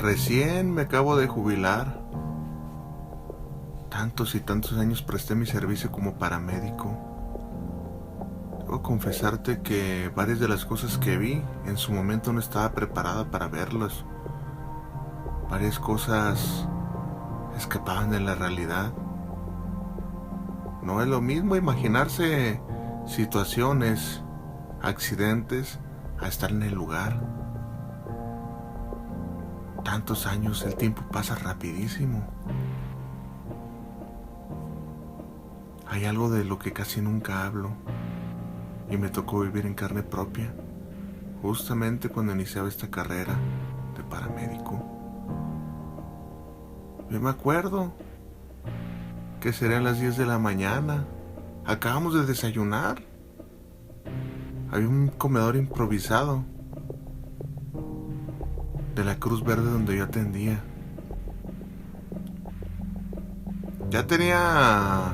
Recién me acabo de jubilar. Tantos y tantos años presté mi servicio como paramédico. Debo confesarte que varias de las cosas que vi en su momento no estaba preparada para verlas. Varias cosas escapaban de la realidad. No es lo mismo imaginarse situaciones, accidentes, a estar en el lugar. Tantos años, el tiempo pasa rapidísimo. Hay algo de lo que casi nunca hablo y me tocó vivir en carne propia, justamente cuando iniciaba esta carrera de paramédico. Yo me acuerdo que serían las 10 de la mañana. Acabamos de desayunar. Había un comedor improvisado de la Cruz Verde donde yo atendía. Ya tenía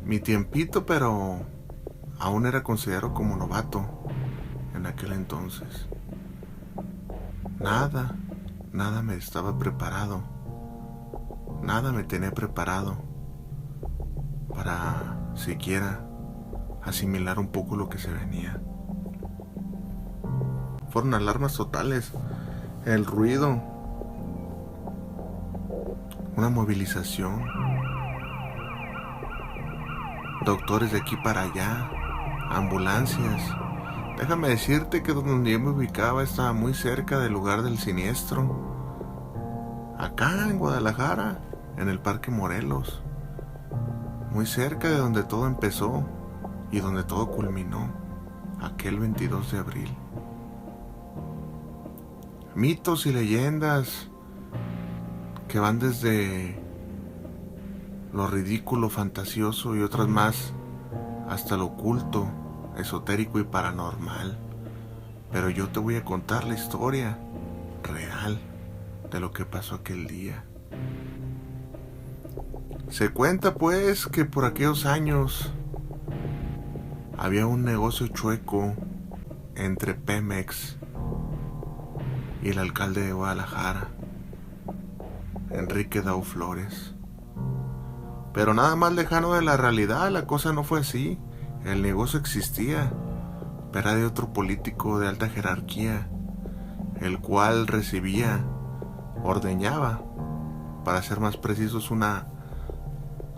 mi tiempito, pero aún era considerado como novato en aquel entonces. Nada me estaba preparado. Nada me tenía preparado para siquiera asimilar un poco lo que se venía. Fueron alarmas totales, el ruido, una movilización, doctores de aquí para allá, ambulancias. Déjame decirte que donde yo me ubicaba estaba muy cerca del lugar del siniestro, acá en Guadalajara, en el Parque Morelos, muy cerca de donde todo empezó y donde todo culminó aquel 22 de abril. Mitos y leyendas que van desde lo ridículo, fantasioso y otras más hasta lo oculto, esotérico y paranormal. Pero yo te voy a contar la historia real de lo que pasó aquel día. Se cuenta pues que por aquellos años había un negocio chueco entre Pemex y el alcalde de Guadalajara, Enrique Dau Flores. Pero nada más lejano de la realidad, la cosa no fue así. El negocio existía, pero era de otro político de alta jerarquía, el cual ordeñaba, para ser más precisos, una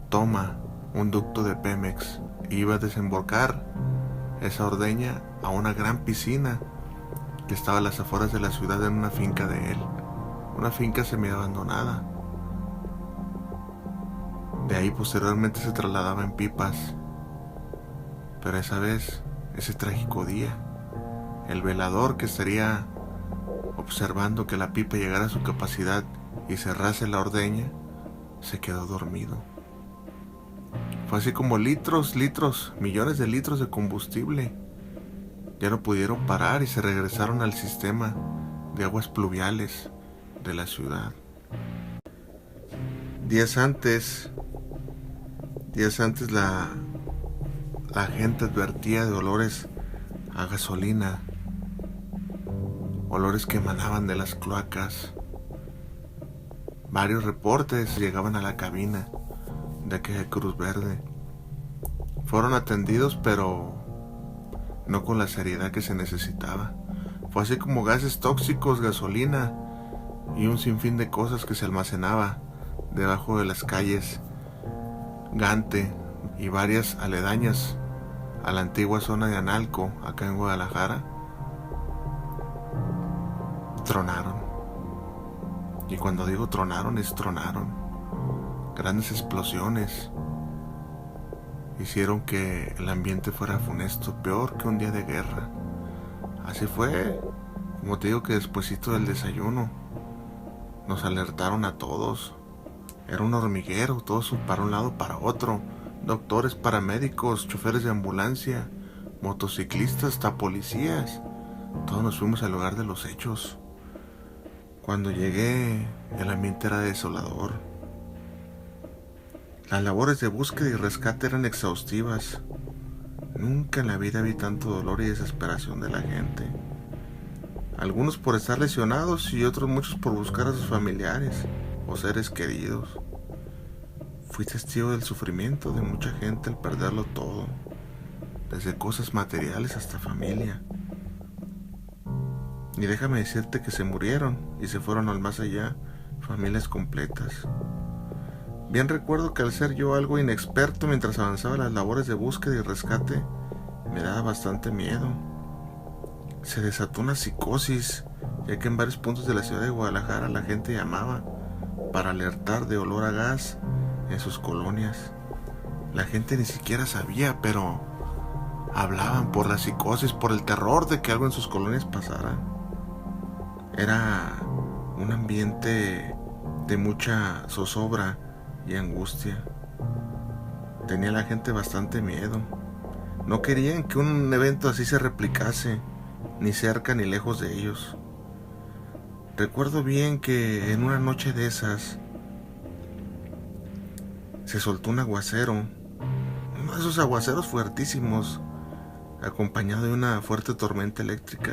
toma, un ducto de Pemex, e iba a desembocar esa ordeña a una gran piscina que estaba a las afueras de la ciudad, en una finca de él, una finca semi-abandonada. De ahí posteriormente se trasladaba en pipas. Pero esa vez, ese trágico día, el velador que estaría observando que la pipa llegara a su capacidad y cerrase la ordeña, se quedó dormido. Fue así como litros, millones de litros de combustible ya no pudieron parar y se regresaron al sistema de aguas pluviales de la ciudad. Días antes la gente advertía de olores a gasolina, olores que emanaban de las cloacas. Varios reportes llegaban a la cabina de aquella Cruz Verde. Fueron atendidos, pero no con la seriedad que se necesitaba. Fue así como gases tóxicos, gasolina y un sinfín de cosas que se almacenaba debajo de las calles Gante y varias aledañas a la antigua zona de Analco, acá en Guadalajara, tronaron. Y cuando digo tronaron, es tronaron. Grandes explosiones hicieron que el ambiente fuera funesto, peor que un día de guerra. Así fue, como te digo, que despuesito del desayuno nos alertaron a todos. Era un hormiguero, todos para un lado, para otro. Doctores, paramédicos, choferes de ambulancia, motociclistas, hasta policías. Todos nos fuimos al lugar de los hechos. Cuando llegué, el ambiente era desolador. Las labores de búsqueda y rescate eran exhaustivas. Nunca en la vida vi tanto dolor y desesperación de la gente. algunos por estar lesionados y otros muchos por buscar a sus familiares o seres queridos. Fui testigo del sufrimiento de mucha gente al perderlo todo, desde cosas materiales hasta familia. Y déjame decirte que se murieron y se fueron al más allá, familias completas. Bien recuerdo que al ser yo algo inexperto mientras avanzaba las labores de búsqueda y rescate, me daba bastante miedo. Se desató una psicosis, ya que en varios puntos de la ciudad de Guadalajara la gente llamaba para alertar de olor a gas en sus colonias. La gente ni siquiera sabía, pero hablaban por la psicosis, por el terror de que algo en sus colonias pasara. Era un ambiente de mucha zozobra y angustia. Tenía la gente bastante miedo. No querían que un evento así se replicase, ni cerca ni lejos de ellos. Recuerdo bien que en una noche de esas se soltó un aguacero, uno de esos aguaceros fuertísimos, acompañado de una fuerte tormenta eléctrica,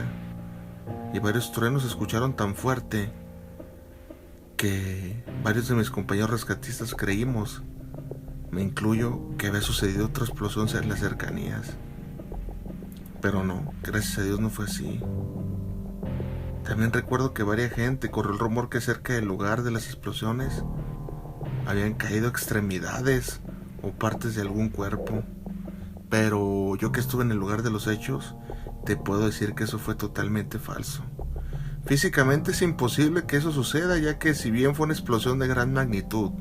y varios truenos se escucharon tan fuerte que varios de mis compañeros rescatistas creímos, me incluyo, que había sucedido otra explosión en las cercanías. Pero no, gracias a Dios no fue así. También recuerdo que varias gente corrió el rumor que cerca del lugar de las explosiones habían caído extremidades o partes de algún cuerpo. Pero yo que estuve en el lugar de los hechos, te puedo decir que eso fue totalmente falso. Físicamente es imposible que eso suceda, ya que si bien fue una explosión de gran magnitud,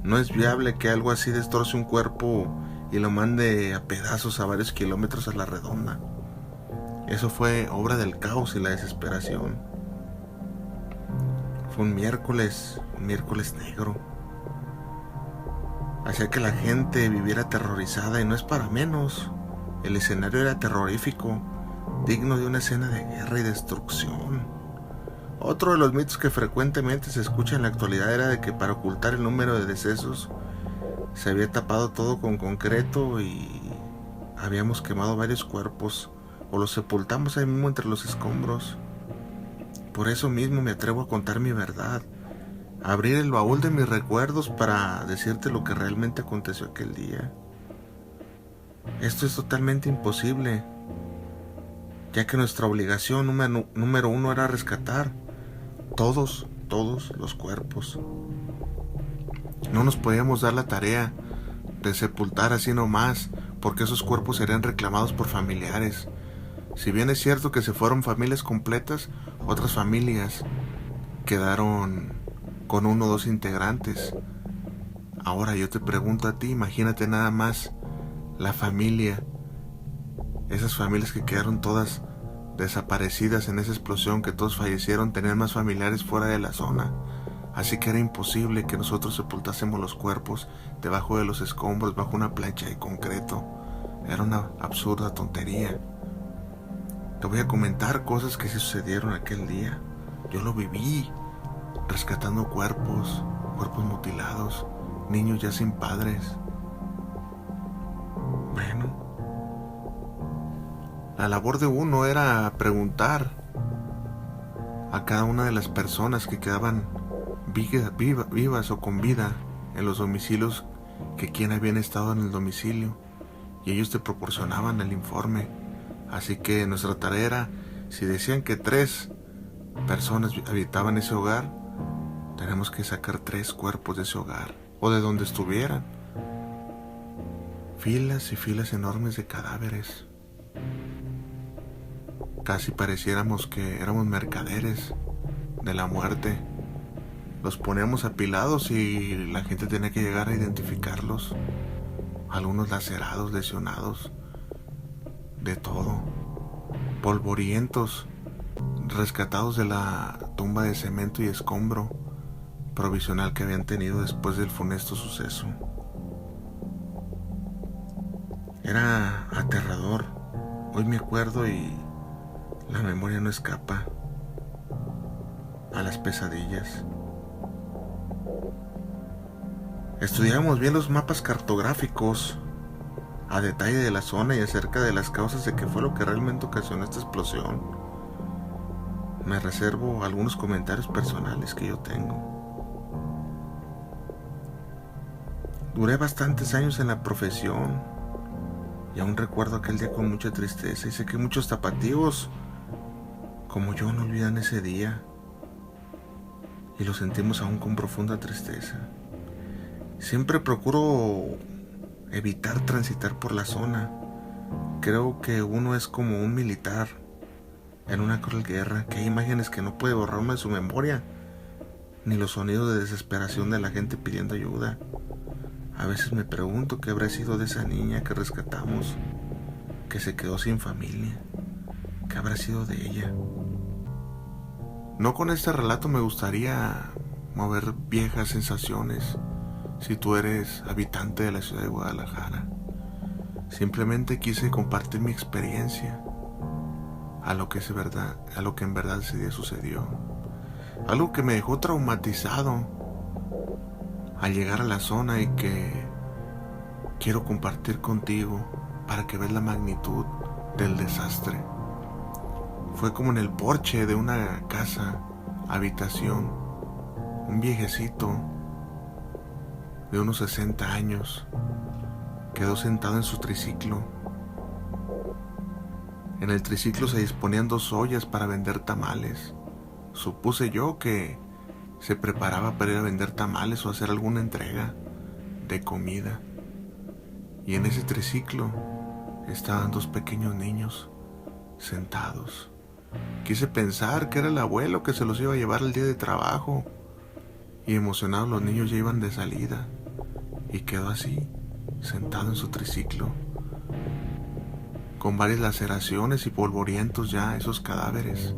no es viable que algo así destroce un cuerpo y lo mande a pedazos a varios kilómetros a la redonda. Eso fue obra del caos y la desesperación. Fue un miércoles negro. Hacía que la gente viviera aterrorizada, y no es para menos. El escenario era terrorífico, digno de una escena de guerra y destrucción. Otro de los mitos que frecuentemente se escucha en la actualidad era de que para ocultar el número de decesos se había tapado todo con concreto y habíamos quemado varios cuerpos o los sepultamos ahí mismo entre los escombros. Por eso mismo me atrevo a contar mi verdad, a abrir el baúl de mis recuerdos para decirte lo que realmente aconteció aquel día. Esto es totalmente imposible, ya que nuestra obligación número uno era rescatar todos los cuerpos. No nos podíamos dar la tarea de sepultar así nomás, porque esos cuerpos serían reclamados por familiares. Si bien es cierto que se fueron familias completas, otras familias quedaron con 1 o 2 integrantes. Ahora yo te pregunto a ti, imagínate nada más la familia, esas familias que quedaron todas desaparecidas en esa explosión, que todos fallecieron, tenían más familiares fuera de la zona. Así que era imposible que nosotros sepultásemos los cuerpos debajo de los escombros, bajo una plancha de concreto. Era una absurda tontería. Te voy a comentar cosas que sí sucedieron aquel día. Yo lo viví, rescatando cuerpos mutilados, niños ya sin padres. Bueno, la labor de uno era preguntar a cada una de las personas que quedaban vivas o con vida en los domicilios, que quién habían estado en el domicilio, y ellos te proporcionaban el informe. Así que nuestra tarea era, si decían que 3 personas habitaban ese hogar, tenemos que sacar 3 cuerpos de ese hogar o de donde estuvieran. Filas y filas enormes de cadáveres. Casi pareciéramos que éramos mercaderes de la muerte. Los poníamos apilados y la gente tenía que llegar a identificarlos. Algunos lacerados, lesionados, de todo, polvorientos, rescatados de la tumba de cemento y escombro provisional que habían tenido después del funesto suceso. Era aterrador. Hoy me acuerdo y la memoria no escapa a las pesadillas. Estudiamos bien los mapas cartográficos a detalle de la zona y acerca de las causas de qué fue lo que realmente ocasionó esta explosión. me reservo algunos comentarios personales que yo tengo. Duré bastantes años en la profesión y aún recuerdo aquel día con mucha tristeza, y sé que muchos tapatíos como yo no olvidan ese día y lo sentimos aún con profunda tristeza. Siempre procuro evitar transitar por la zona. Creo que uno es como un militar en una cruel guerra, que hay imágenes que no puede borrar uno de su memoria, ni los sonidos de desesperación de la gente pidiendo ayuda. A veces me pregunto qué habrá sido de esa niña que rescatamos, que se quedó sin familia. ¿Qué habrá sido de ella? No con este relato me gustaría mover viejas sensaciones. Si tú eres habitante de la ciudad de Guadalajara, simplemente quise compartir mi experiencia a lo que es verdad, a lo que en verdad ese día sucedió. Algo que me dejó traumatizado al llegar a la zona y que quiero compartir contigo para que veas la magnitud del desastre. Fue como en el porche de una casa, habitación, un viejecito de unos 60 años quedó sentado en su triciclo. En el triciclo se disponían 2 ollas para vender tamales. Supuse yo que se preparaba para ir a vender tamales o hacer alguna entrega de comida. Y en ese triciclo estaban 2 pequeños niños sentados. Quise pensar que era el abuelo que se los iba a llevar el día de trabajo, y emocionados los niños ya iban de salida, y quedó así, sentado en su triciclo, con varias laceraciones y polvorientos ya esos cadáveres.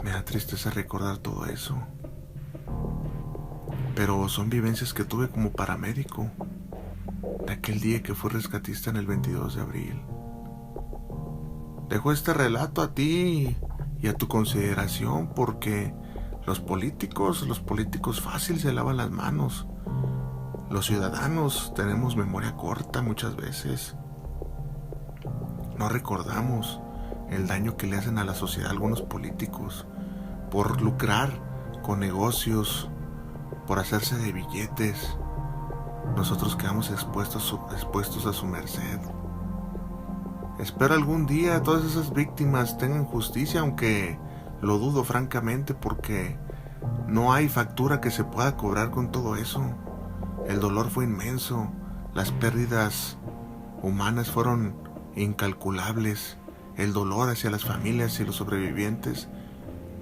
Me da tristeza recordar todo eso, pero son vivencias que tuve como paramédico de aquel día que fui rescatista en el 22 de abril. Dejo este relato a ti y a tu consideración, porque los políticos fácil se lavan las manos. Los ciudadanos tenemos memoria corta muchas veces. No recordamos el daño que le hacen a la sociedad algunos políticos por lucrar con negocios, por hacerse de billetes. Nosotros quedamos expuestos a su merced. Espero algún día todas esas víctimas tengan justicia, aunque lo dudo francamente, porque no hay factura que se pueda cobrar con todo eso. El dolor fue inmenso, las pérdidas humanas fueron incalculables, el dolor hacia las familias y los sobrevivientes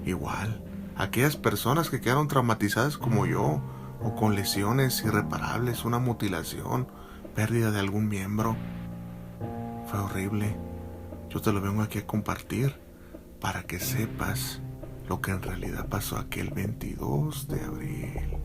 igual. Aquellas personas que quedaron traumatizadas como yo, o con lesiones irreparables, una mutilación, pérdida de algún miembro. Fue horrible. Yo te lo vengo aquí a compartir para que sepas lo que en realidad pasó aquel 22 de abril.